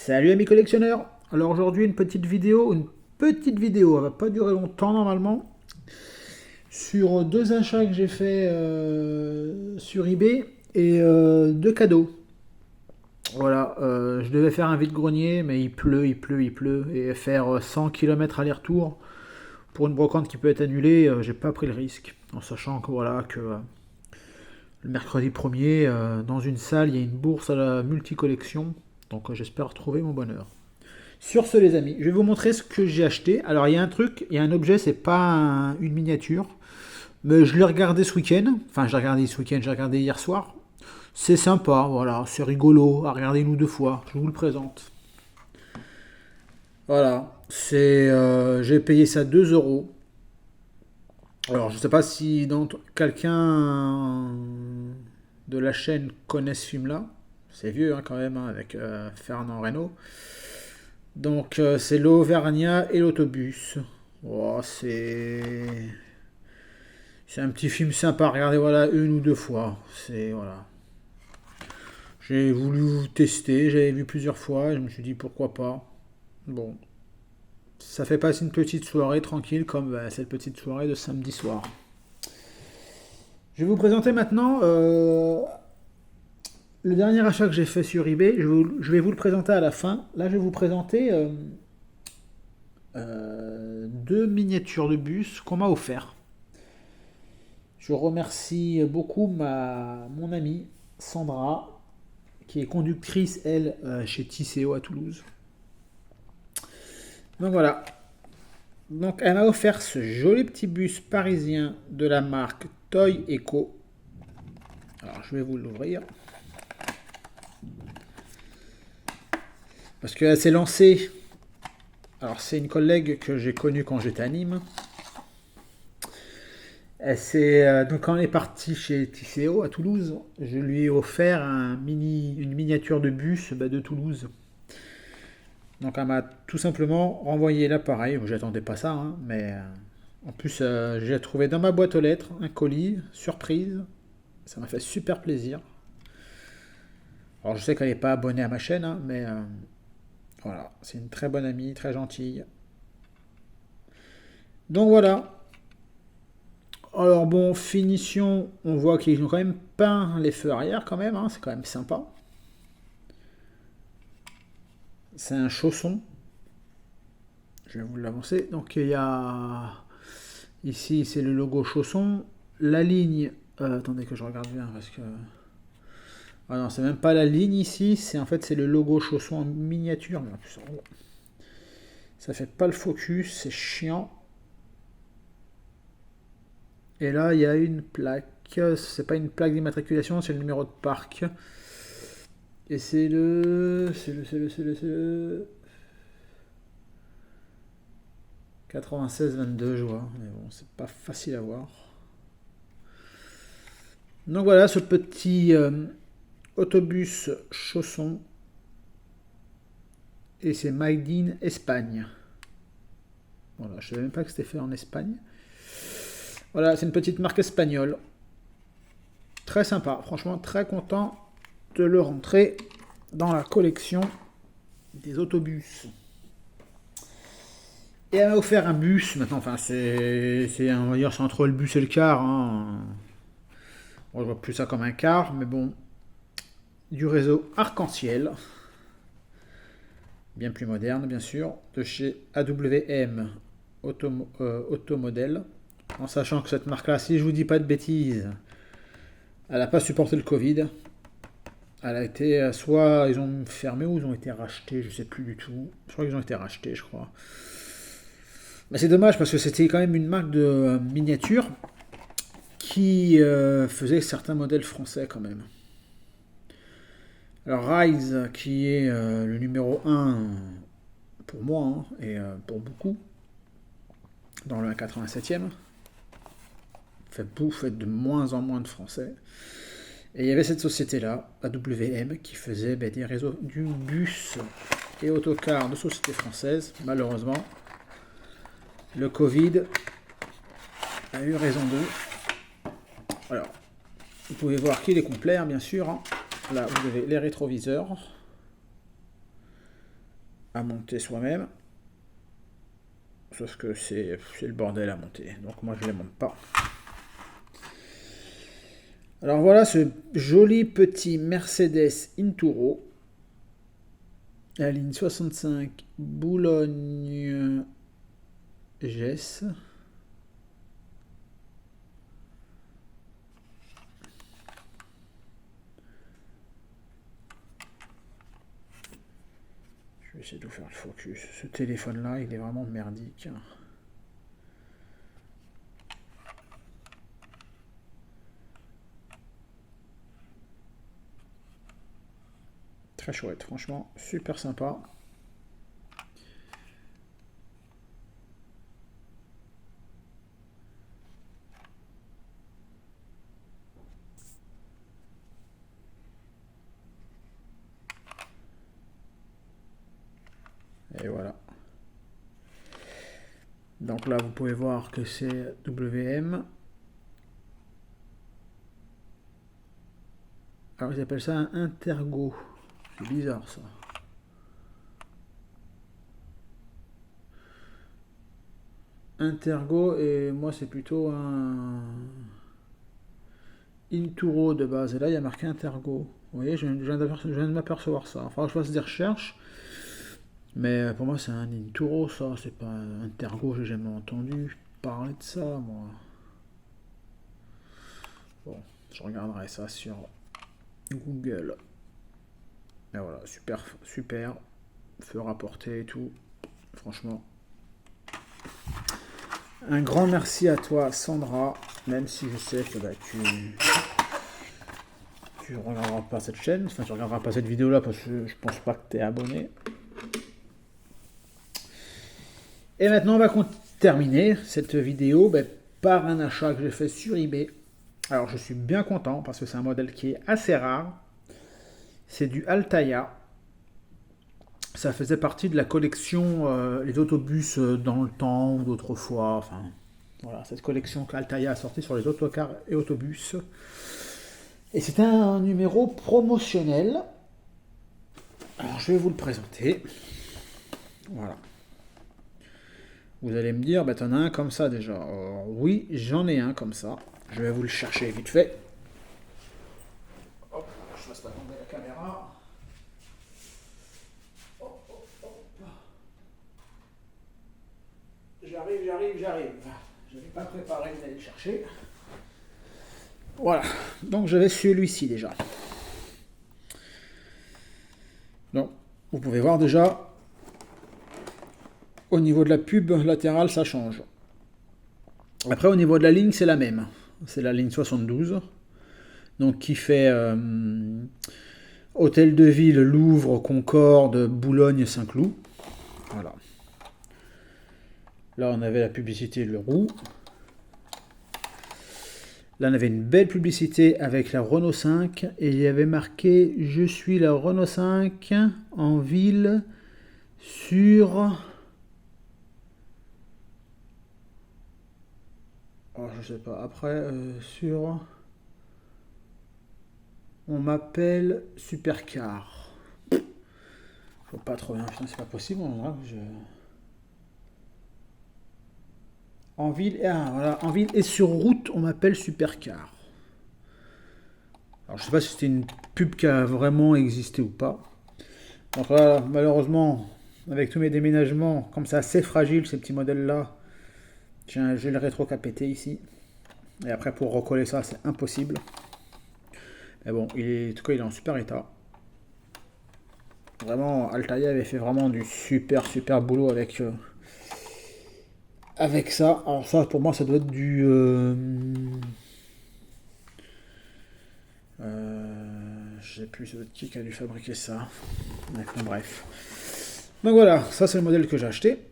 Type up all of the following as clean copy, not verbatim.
Salut amis collectionneurs. Alors aujourd'hui une petite vidéo, elle va pas durer longtemps normalement, sur deux achats que j'ai fait sur eBay et deux cadeaux. Voilà, je devais faire un vide-grenier mais il pleut et faire 100 km aller-retour pour une brocante qui peut être annulée, j'ai pas pris le risque en sachant que voilà que le mercredi 1er dans une salle il y a une bourse à la multicollection, donc j'espère retrouver mon bonheur. Sur ce, les amis, je vais vous montrer ce que j'ai acheté. Alors, il y a un truc, il y a un objet, c'est pas une miniature, mais je l'ai regardé ce week-end. Enfin, j'ai regardé ce week-end, j'ai regardé hier soir. C'est sympa, voilà, c'est rigolo à regarder une ou deux fois. Je vous le présente. Voilà, j'ai payé ça 2 euros. Alors, je sais pas si quelqu'un de la chaîne connaît ce film-là. C'est vieux hein, quand même, hein, avec Fernand Reynaud. Donc c'est l'Auvergnat et l'autobus. Oh, c'est un petit film sympa à regarder voilà une ou deux fois. C'est voilà. J'ai voulu tester, j'avais vu plusieurs fois, et je me suis dit pourquoi pas. Bon, ça fait passer une petite soirée tranquille comme cette petite soirée de samedi soir. Je vais vous présenter maintenant le dernier achat que j'ai fait sur eBay. Je vais vous le présenter à la fin. Là, je vais vous présenter deux miniatures de bus qu'on m'a offert. Je remercie beaucoup mon amie Sandra, qui est conductrice, elle, chez Tisséo à Toulouse. Donc voilà. Donc elle m'a offert ce joli petit bus parisien de la marque Toy Eco. Alors je vais vous l'ouvrir. Parce qu'elle s'est lancée. Alors c'est une collègue que j'ai connue quand j'étais à Nîmes. Donc quand on est parti chez Tisséo à Toulouse, je lui ai offert une miniature de bus de Toulouse. Donc elle m'a tout simplement renvoyé l'appareil. J'attendais pas ça, hein, mais en plus j'ai trouvé dans ma boîte aux lettres un colis, surprise. Ça m'a fait super plaisir. Alors je sais qu'elle n'est pas abonnée à ma chaîne, hein, mais voilà, c'est une très bonne amie, très gentille. Donc voilà. Alors bon, finition, on voit qu'ils ont quand même peint les feux arrière quand même, hein, c'est quand même sympa. C'est un chausson. Je vais vous l'avancer. Donc il y a ici c'est le logo chausson. La ligne. Attendez que je regarde bien parce que. Ah non, c'est même pas la ligne ici, c'est le logo chausson en miniature. Mais en plus, ça fait pas le focus, c'est chiant. Et là, il y a une plaque. C'est pas une plaque d'immatriculation, c'est le numéro de parc. Et c'est le 96-22, je vois. Mais bon, c'est pas facile à voir. Donc voilà, ce petit autobus chausson. Et c'est Made in Espagne. Voilà, je savais même pas que c'était fait en Espagne. Voilà, c'est une petite marque espagnole. Très sympa, franchement très content de le rentrer dans la collection des autobus. Et elle m'a offert un bus, maintenant, enfin on va dire, c'est entre le bus et le car. Hein. Bon, je vois plus ça comme un car, mais bon, du réseau Arc-en-Ciel, bien plus moderne bien sûr, de chez AWM Automodel, en sachant que cette marque-là, si je vous dis pas de bêtises, elle n'a pas supporté le Covid. Elle a été, soit ils ont fermé ou ils ont été rachetés, je sais plus du tout. Je crois qu'ils ont été rachetés, je crois. Mais c'est dommage parce que c'était quand même une marque de miniature qui faisait certains modèles français quand même. Alors Rise, qui est le numéro un pour moi, hein, et pour beaucoup, dans le 87e, fait de moins en moins de français. Et il y avait cette société-là, AWM, qui faisait des réseaux du bus et autocar de sociétés françaises. Malheureusement, le Covid a eu raison d'eux. Alors, vous pouvez voir qu'il est complet, hein, bien sûr. Hein. Là, vous avez les rétroviseurs. à monter soi-même. Sauf que c'est le bordel à monter. Donc moi je ne les monte pas. Alors voilà ce joli petit Mercedes Inturo. La ligne 65 Boulogne-Gesse. Je vais essayer de vous faire le focus. Ce téléphone-là, il est vraiment merdique. Très chouette, franchement, super sympa. Et voilà. Donc là, vous pouvez voir que c'est WM. Alors, ils appellent ça un intergo. C'est bizarre, ça. Intergo, et moi, c'est plutôt un Inturo de base. Et là, il y a marqué intergo. Vous voyez, je viens de m'apercevoir ça. Enfin, je fasse des recherches. Mais pour moi, c'est un Inturo, ça. C'est pas un intergo, j'ai jamais entendu parler de ça, moi. Bon, je regarderai ça sur Google. Et voilà, super, super. Feu rapporté et tout. Franchement. Un grand merci à toi, Sandra. Même si je sais que tu regarderas pas cette chaîne. Enfin, tu regarderas pas cette vidéo là parce que je pense pas que tu es abonné. Et maintenant, on va terminer cette vidéo par un achat que j'ai fait sur eBay. Alors, je suis bien content parce que c'est un modèle qui est assez rare. C'est du Altaïa. Ça faisait partie de la collection les autobus dans le temps ou d'autrefois. Enfin, voilà, cette collection qu'Altaïa a sortie sur les autocars et autobus. Et c'était un numéro promotionnel. Alors, je vais vous le présenter. Voilà. Vous allez me dire, t'en as un comme ça déjà. Alors, oui, j'en ai un comme ça. Je vais vous le chercher vite fait. Hop, je ne fasse pas tomber la caméra. Hop, hop, hop. J'arrive. Je n'avais pas préparé d'aller le chercher. Voilà, donc j'avais celui-ci déjà. Donc, vous pouvez voir déjà, au niveau de la pub latérale, ça change. Après, au niveau de la ligne, c'est la même. C'est la ligne 72. Donc, qui fait Hôtel de Ville, Louvre, Concorde, Boulogne, Saint-Cloud. Voilà. Là, on avait la publicité Le Roux. Là, on avait une belle publicité avec la Renault 5 et il y avait marqué « Je suis la Renault 5 en ville sur... » Oh, je sais pas. Après, sur... On m'appelle Supercar. Faut pas trop bien. Putain, c'est pas possible. En ville, voilà, en ville et sur route, on m'appelle Supercar. Alors, je sais pas si c'était une pub qui a vraiment existé ou pas. Donc là, malheureusement, avec tous mes déménagements, comme c'est assez fragile ces petits modèles-là, j'ai le rétro qui a pété ici. Et après, pour recoller ça, c'est impossible. Mais bon, en tout cas, il est en super état. Vraiment, Altaïa avait fait vraiment du super boulot avec ça. Alors ça, pour moi, ça doit être du... je sais plus qui a dû fabriquer ça. Enfin, bref. Donc voilà, ça c'est le modèle que j'ai acheté.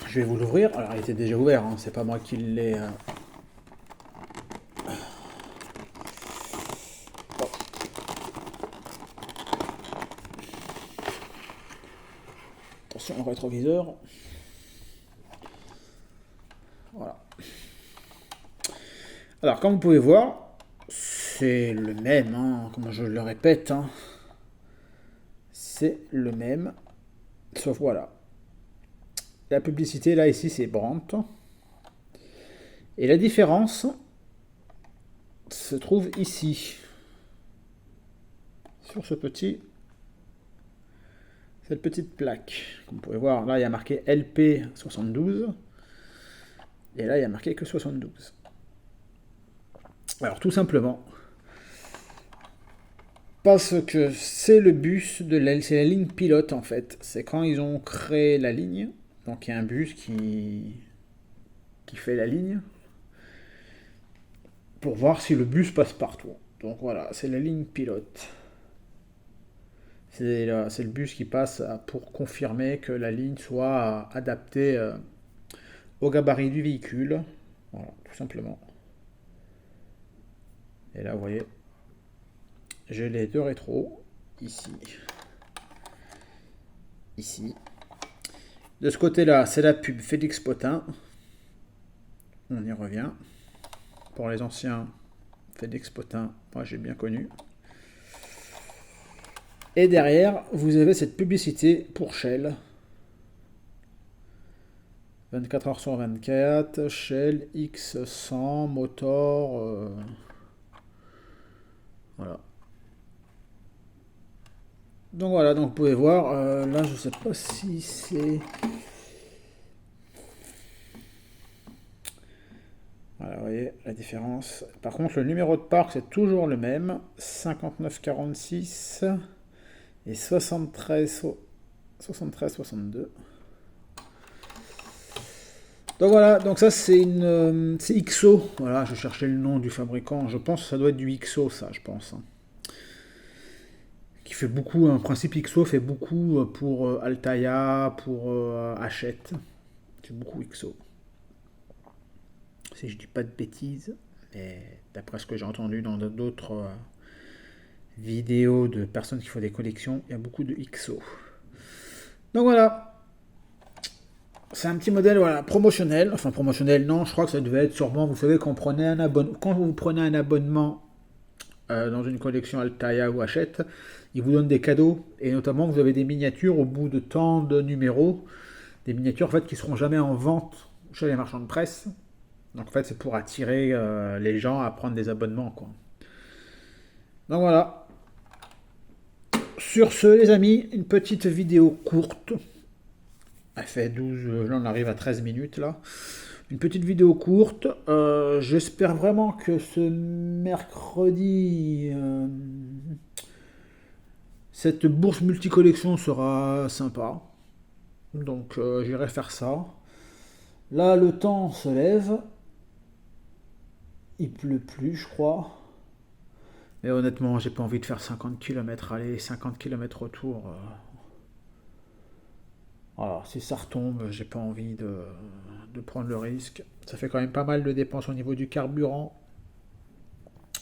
Je vais vous l'ouvrir. Alors il était déjà ouvert, hein. C'est pas moi qui l'ai... Bon. Attention au rétroviseur. Voilà. Alors comme vous pouvez voir, c'est le même, hein, comme je le répète. Hein. C'est le même. voilà. La publicité, là, ici, c'est Brandt. Et la différence se trouve ici. Sur cette petite plaque. Comme vous pouvez voir, là, il y a marqué LP72. Et là, il y a marqué que 72. Alors, tout simplement, parce que c'est le bus c'est la ligne pilote, en fait. C'est quand ils ont créé la ligne. Donc, il y a un bus qui fait la ligne pour voir si le bus passe partout. Donc, voilà, c'est la ligne pilote. C'est le bus qui passe pour confirmer que la ligne soit adaptée au gabarit du véhicule. Voilà, tout simplement. Et là, vous voyez, j'ai les deux rétros, ici. Ici. De ce côté-là, c'est la pub Félix Potin. On y revient. Pour les anciens, Félix Potin, moi j'ai bien connu. Et derrière, vous avez cette publicité pour Shell. 24 heures sur 24, Shell X100, motor. Voilà. Donc voilà, donc vous pouvez voir. Là, je sais pas si c'est. Voilà, vous voyez la différence. Par contre, le numéro de parc, c'est toujours le même. 5946 et 7362. Donc voilà, donc ça c'est c'est XO. Voilà, je cherchais le nom du fabricant. Je pense que ça doit être du XO, ça, je pense. Qui fait beaucoup, un principe XO fait beaucoup pour Altaïa, pour Hachette. C'est beaucoup XO. Si je dis pas de bêtises, mais d'après ce que j'ai entendu dans d'autres vidéos de personnes qui font des collections, il y a beaucoup de XO. Donc voilà. C'est un petit modèle voilà, promotionnel. Enfin, promotionnel, non, je crois que ça devait être sûrement, vous savez, quand vous prenez un abonnement dans une collection Altaïa ou Hachette, ils vous donnent des cadeaux. Et notamment, vous avez des miniatures au bout de tant de numéros. Des miniatures, en fait, qui ne seront jamais en vente chez les marchands de presse. Donc, en fait, c'est pour attirer les gens à prendre des abonnements, quoi. Donc, voilà. Sur ce, les amis, une petite vidéo courte. Elle fait 12, là on arrive à 13 minutes là. Une petite vidéo courte. J'espère vraiment que ce mercredi, cette bourse multicollection sera sympa. Donc j'irai faire ça. Là le temps se lève. Il pleut plus je crois. Mais honnêtement j'ai pas envie de faire 50 km aller, 50 km retour. Voilà, si ça retombe, j'ai pas envie de prendre le risque. Ça fait quand même pas mal de dépenses au niveau du carburant.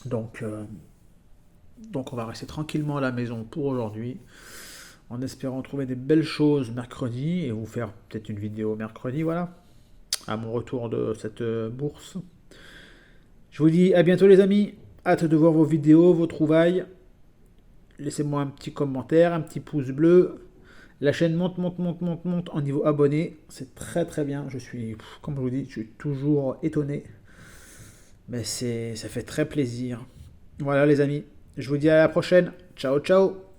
Donc on va rester tranquillement à la maison pour aujourd'hui. En espérant trouver des belles choses mercredi et vous faire peut-être une vidéo mercredi, voilà. À mon retour de cette bourse. Je vous dis à bientôt les amis. Hâte de voir vos vidéos, vos trouvailles. Laissez-moi un petit commentaire, un petit pouce bleu. La chaîne monte en niveau abonnés. C'est très très bien. Je suis, comme je vous dis, je suis toujours étonné. Mais ça fait très plaisir. Voilà les amis. Je vous dis à la prochaine. Ciao ciao.